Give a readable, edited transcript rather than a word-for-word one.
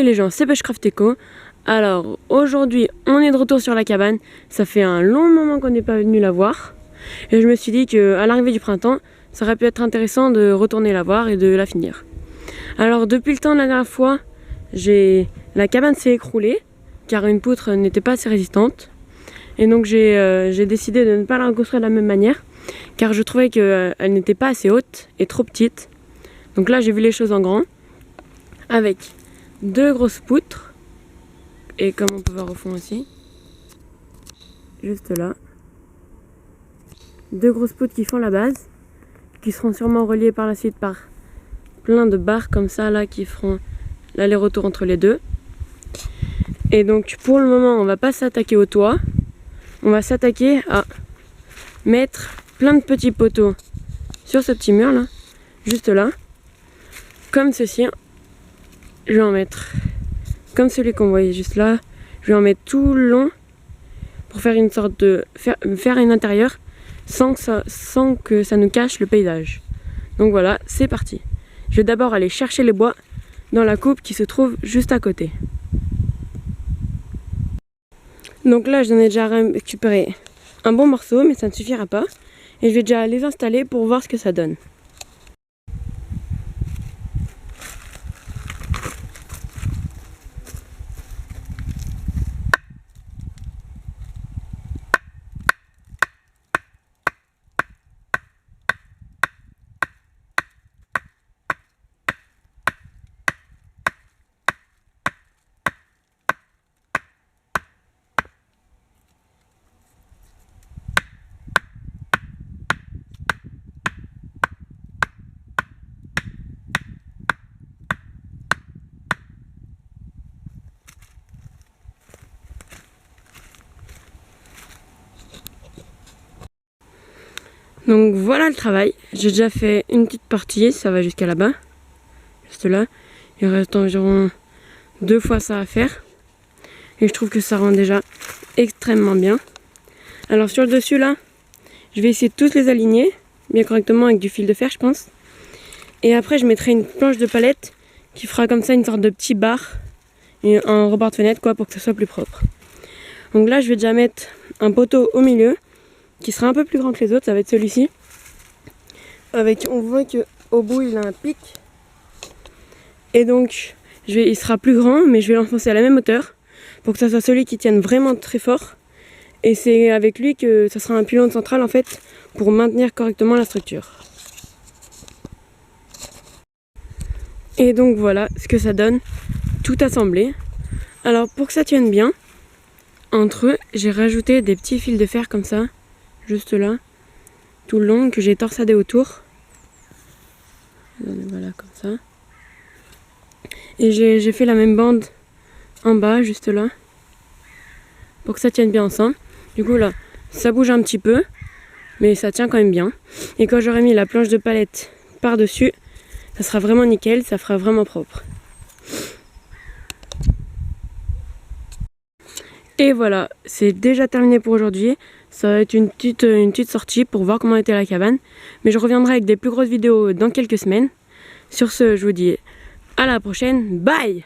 Salut les gens, c'est Bushcraft Echo. Alors aujourd'hui on est de retour sur la cabane. Ça fait un long moment qu'on n'est pas venu la voir. Et je me suis dit qu'à l'arrivée du printemps, ça aurait pu être intéressant de retourner la voir et de la finir. Alors depuis le temps de la dernière fois, la cabane s'est écroulée car une poutre n'était pas assez résistante. Et donc j'ai décidé de ne pas la reconstruire de la même manière car je trouvais qu'elle n'était pas assez haute et trop petite. Donc là j'ai vu les choses en grand avec deux grosses poutres et comme on peut voir au fond aussi, juste là, deux grosses poutres qui font la base, qui seront sûrement reliées par la suite par plein de barres comme ça là qui feront l'aller-retour entre les deux. Et donc pour le moment on va pas s'attaquer au toit, on va s'attaquer à mettre plein de petits poteaux sur ce petit mur là, juste là, comme ceci. Je vais en mettre comme celui qu'on voyait juste là. Je vais en mettre tout le long pour faire une sorte de faire un intérieur sans que ça nous cache le paysage. Donc voilà, c'est parti. Je vais d'abord aller chercher les bois dans la coupe qui se trouve juste à côté. Donc là, j'en ai déjà récupéré un bon morceau, mais ça ne suffira pas. Et je vais déjà les installer pour voir ce que ça donne. Donc voilà le travail, j'ai déjà fait une petite partie, ça va jusqu'à là-bas, juste là. Il reste environ 2 fois ça à faire. Et je trouve que ça rend déjà extrêmement bien. Alors sur le dessus là, je vais essayer de tous les aligner, bien correctement avec du fil de fer je pense. Et après je mettrai une planche de palette qui fera comme ça une sorte de petit bar, et un rebord de fenêtre quoi, pour que ce soit plus propre. Donc là je vais déjà mettre un poteau au milieu, qui sera un peu plus grand que les autres, ça va être celui-ci. On voit qu'au bout il a un pic. Et donc il sera plus grand, mais je vais l'enfoncer à la même hauteur pour que ça soit celui qui tienne vraiment très fort. Et c'est avec lui que ça sera un pylône central en fait, pour maintenir correctement la structure. Et donc voilà ce que ça donne, tout assemblé. Alors pour que ça tienne bien, entre eux j'ai rajouté des petits fils de fer comme ça, juste là, tout le long, que j'ai torsadé autour. Voilà, comme ça. Et j'ai fait la même bande en bas, juste là, pour que ça tienne bien ensemble. Du coup là, ça bouge un petit peu, mais ça tient quand même bien. Et quand j'aurai mis la planche de palette par-dessus, ça sera vraiment nickel, ça fera vraiment propre. Et voilà, c'est déjà terminé pour aujourd'hui. Ça va être une petite sortie pour voir comment était la cabane. Mais je reviendrai avec des plus grosses vidéos dans quelques semaines. Sur ce, je vous dis à la prochaine. Bye!